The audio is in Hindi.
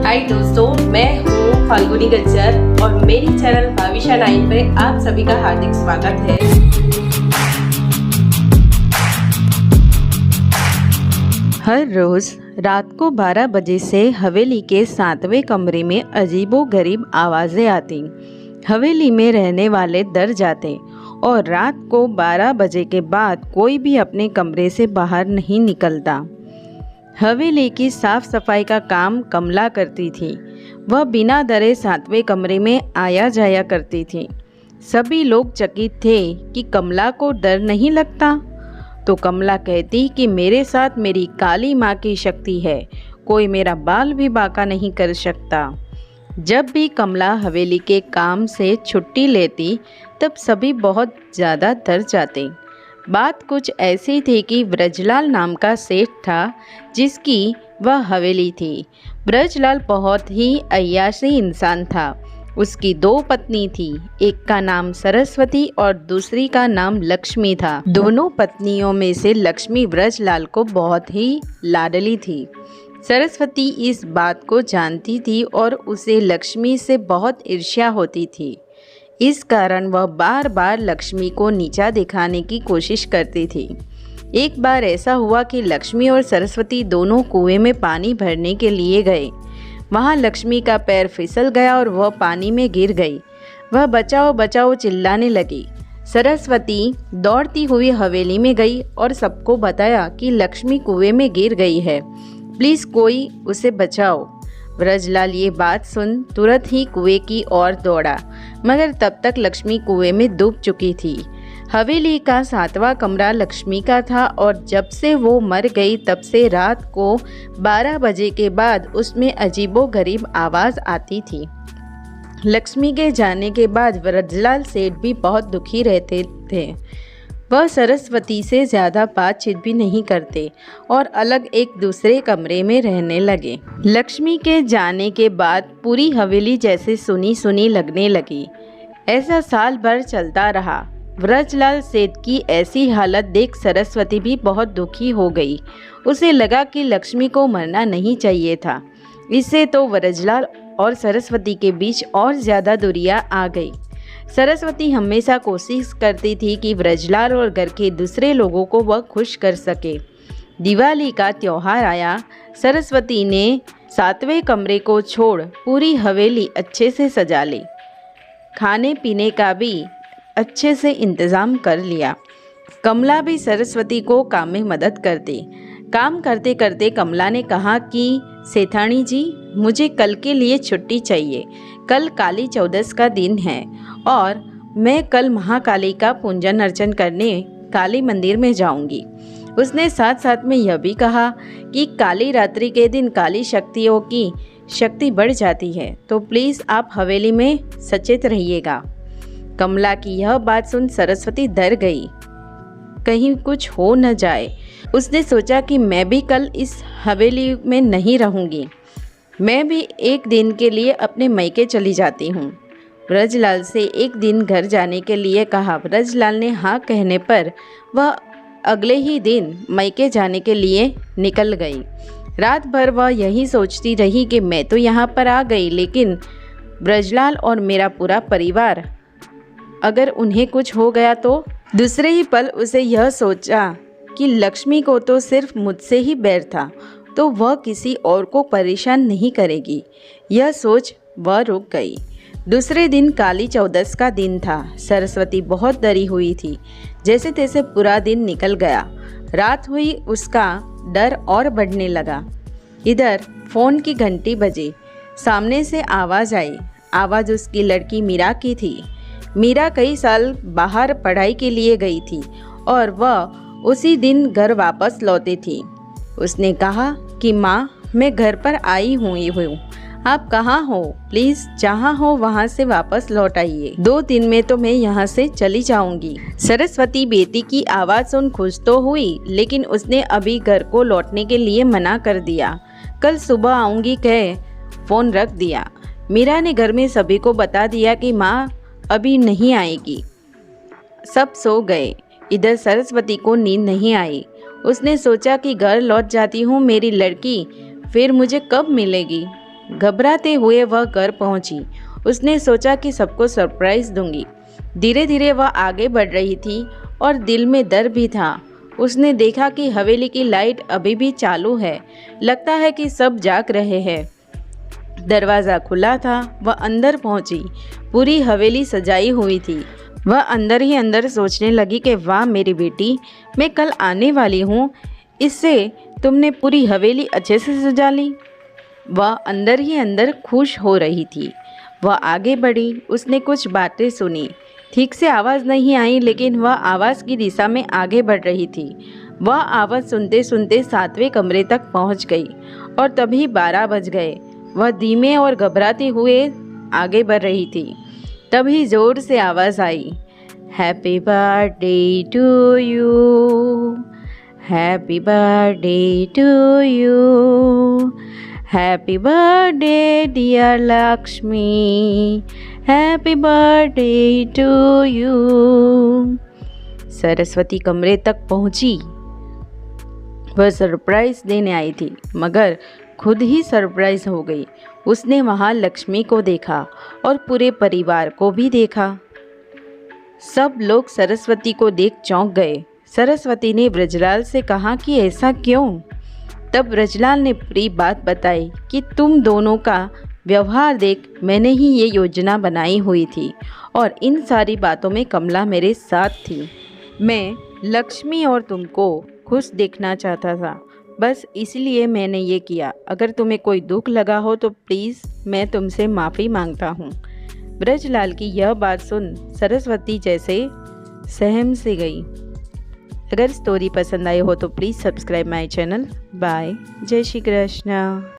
हाय दोस्तों, मैं हूँ फाल्गुनी गज्जर और मेरी चैनल भाविशा 9 पे आप सभी का हार्दिक स्वागत है। हर रोज रात को 12 बजे से हवेली के 7वें कमरे में अजीबोगरीब आवाज़ें आती। हवेली में रहने वाले डर जाते और रात को 12 बजे के बाद कोई भी अपने कमरे से बाहर नहीं निकलता। हवेली की साफ सफाई का काम कमला करती थी। वह बिना डरे 7वें कमरे में आया जाया करती थी। सभी लोग चकित थे कि कमला को डर नहीं लगता। तो कमला कहती कि मेरे साथ मेरी काली माँ की शक्ति है, कोई मेरा बाल भी बांका नहीं कर सकता। जब भी कमला हवेली के काम से छुट्टी लेती तब सभी बहुत ज़्यादा डर जाते। बात कुछ ऐसी थी कि ब्रजलाल नाम का सेठ था जिसकी वह हवेली थी। ब्रजलाल बहुत ही अय्याशी इंसान था। उसकी 2 पत्नी थी, एक का नाम सरस्वती और दूसरी का नाम लक्ष्मी था। दोनों पत्नियों में से लक्ष्मी ब्रजलाल को बहुत ही लाडली थी। सरस्वती इस बात को जानती थी और उसे लक्ष्मी से बहुत ईर्ष्या होती थी। इस कारण वह बार बार लक्ष्मी को नीचा दिखाने की कोशिश करती थी। एक बार ऐसा हुआ कि लक्ष्मी और सरस्वती दोनों कुएं में पानी भरने के लिए गए। वहां लक्ष्मी का पैर फिसल गया और वह पानी में गिर गई। वह बचाओ बचाओ चिल्लाने लगी। सरस्वती दौड़ती हुई हवेली में गई और सबको बताया कि लक्ष्मी कुएं में गिर गई है, प्लीज़ कोई उसे बचाओ। ब्रजलाल ये बात सुन तुरंत ही कुएं की ओर दौड़ा, मगर तब तक लक्ष्मी कुएं में डूब चुकी थी। हवेली का 7वां कमरा लक्ष्मी का था और जब से वो मर गई तब से रात को 12 बजे के बाद उसमें अजीबोगरीब आवाज़ आती थी। लक्ष्मी के जाने के बाद ब्रजलाल सेठ भी बहुत दुखी रहते थे। वह सरस्वती से ज़्यादा बातचीत भी नहीं करते और अलग एक दूसरे कमरे में रहने लगे। लक्ष्मी के जाने के बाद पूरी हवेली जैसे सुनी सुनी लगने लगी। ऐसा साल भर चलता रहा। ब्रजलाल सेठ की ऐसी हालत देख सरस्वती भी बहुत दुखी हो गई। उसे लगा कि लक्ष्मी को मरना नहीं चाहिए था। इससे तो ब्रजलाल और सरस्वती के बीच और ज़्यादा दूरियां आ गई। सरस्वती हमेशा कोशिश करती थी कि ब्रजलाल और घर के दूसरे लोगों को वह खुश कर सके। दिवाली का त्योहार आया। सरस्वती ने 7वें कमरे को छोड़ पूरी हवेली अच्छे से सजा ली। खाने पीने का भी अच्छे से इंतज़ाम कर लिया। कमला भी सरस्वती को काम में मदद करती। काम करते करते कमला ने कहा कि सेठानी जी, मुझे कल के लिए छुट्टी चाहिए। कल काली चौदस का दिन है और मैं कल महाकाली का पूजन अर्चन करने काली मंदिर में जाऊंगी। उसने साथ साथ में यह भी कहा कि काली रात्रि के दिन काली शक्तियों की शक्ति बढ़ जाती है, तो प्लीज़ आप हवेली में सचेत रहिएगा। कमला की यह बात सुन सरस्वती डर गई, कहीं कुछ हो न जाए। उसने सोचा कि मैं भी कल इस हवेली में नहीं रहूंगी, मैं भी एक दिन के लिए अपने मैके चली जाती हूँ। ब्रजलाल से एक दिन घर जाने के लिए कहा। ब्रजलाल ने हाँ कहने पर वह अगले ही दिन मैके जाने के लिए निकल गई। रात भर वह यही सोचती रही कि मैं तो यहाँ पर आ गई, लेकिन ब्रजलाल और मेरा पूरा परिवार, अगर उन्हें कुछ हो गया तो। दूसरे ही पल उसे यह सोचा कि लक्ष्मी को तो सिर्फ मुझसे ही बैर था, तो वह किसी और को परेशान नहीं करेगी। यह सोच वह रुक गई। दूसरे दिन काली चौदस का दिन था। सरस्वती बहुत डरी हुई थी। जैसे तैसे पूरा दिन निकल गया। रात हुई, उसका डर और बढ़ने लगा। इधर फ़ोन की घंटी बजी। सामने से आवाज़ आई। आवाज़ उसकी लड़की मीरा की थी। मीरा कई साल बाहर पढ़ाई के लिए गई थी और वह उसी दिन घर वापस लौटी थी। उसने कहा कि माँ, मैं घर पर आई हूँ, आप कहाँ हो? प्लीज़ जहाँ हो वहाँ से वापस लौट आइए। 2 दिन में तो मैं यहाँ से चली जाऊँगी। सरस्वती बेटी की आवाज़ सुन खुश तो हुई, लेकिन उसने अभी घर को लौटने के लिए मना कर दिया। कल सुबह आऊँगी कह फ़ोन रख दिया। मीरा ने घर में सभी को बता दिया कि माँ अभी नहीं आएगी। सब सो गए। इधर सरस्वती को नींद नहीं आई। उसने सोचा कि घर लौट जाती हूँ, मेरी लड़की फिर मुझे कब मिलेगी। घबराते हुए वह घर पहुंची। उसने सोचा कि सबको सरप्राइज दूंगी। धीरे धीरे वह आगे बढ़ रही थी और दिल में डर भी था। उसने देखा कि हवेली की लाइट अभी भी चालू है। लगता है कि सब जाग रहे हैं। दरवाज़ा खुला था। वह अंदर पहुंची। पूरी हवेली सजाई हुई थी। वह अंदर ही अंदर सोचने लगी कि वाह मेरी बेटी, मैं कल आने वाली हूँ, इससे तुमने पूरी हवेली अच्छे से सजा ली। वह अंदर ही अंदर खुश हो रही थी। वह आगे बढ़ी। उसने कुछ बातें सुनी। ठीक से आवाज़ नहीं आई, लेकिन वह आवाज़ की दिशा में आगे बढ़ रही थी। वह आवाज़ सुनते सुनते 7वें कमरे तक पहुंच गई और तभी 12 बज गए। वह धीमे और घबराते हुए आगे बढ़ रही थी। तभी ज़ोर से आवाज़ आई, happy birthday to you, happy birthday to you, happy birthday dear Lakshmi, happy birthday to you. Saraswati कमरे तक पहुंची। वह सरप्राइज देने आई थी, मगर खुद ही सरप्राइज हो गई। उसने वहाँ लक्ष्मी को देखा और पूरे परिवार को भी देखा। सब लोग सरस्वती को देख चौंक गए। सरस्वती ने ब्रजलाल से कहा कि ऐसा क्यों? तब ब्रजलाल ने पूरी बात बताई कि तुम दोनों का व्यवहार देख मैंने ही ये योजना बनाई हुई थी और इन सारी बातों में कमला मेरे साथ थी। मैं लक्ष्मी और तुमको खुश देखना चाहता था, बस इसलिए मैंने ये किया। अगर तुम्हें कोई दुख लगा हो तो प्लीज़ मैं तुमसे माफ़ी मांगता हूँ। ब्रजलाल की यह बात सुन सरस्वती जैसे सहम से गई। अगर स्टोरी पसंद आई हो तो please subscribe my channel. Bye. जय श्री कृष्ण।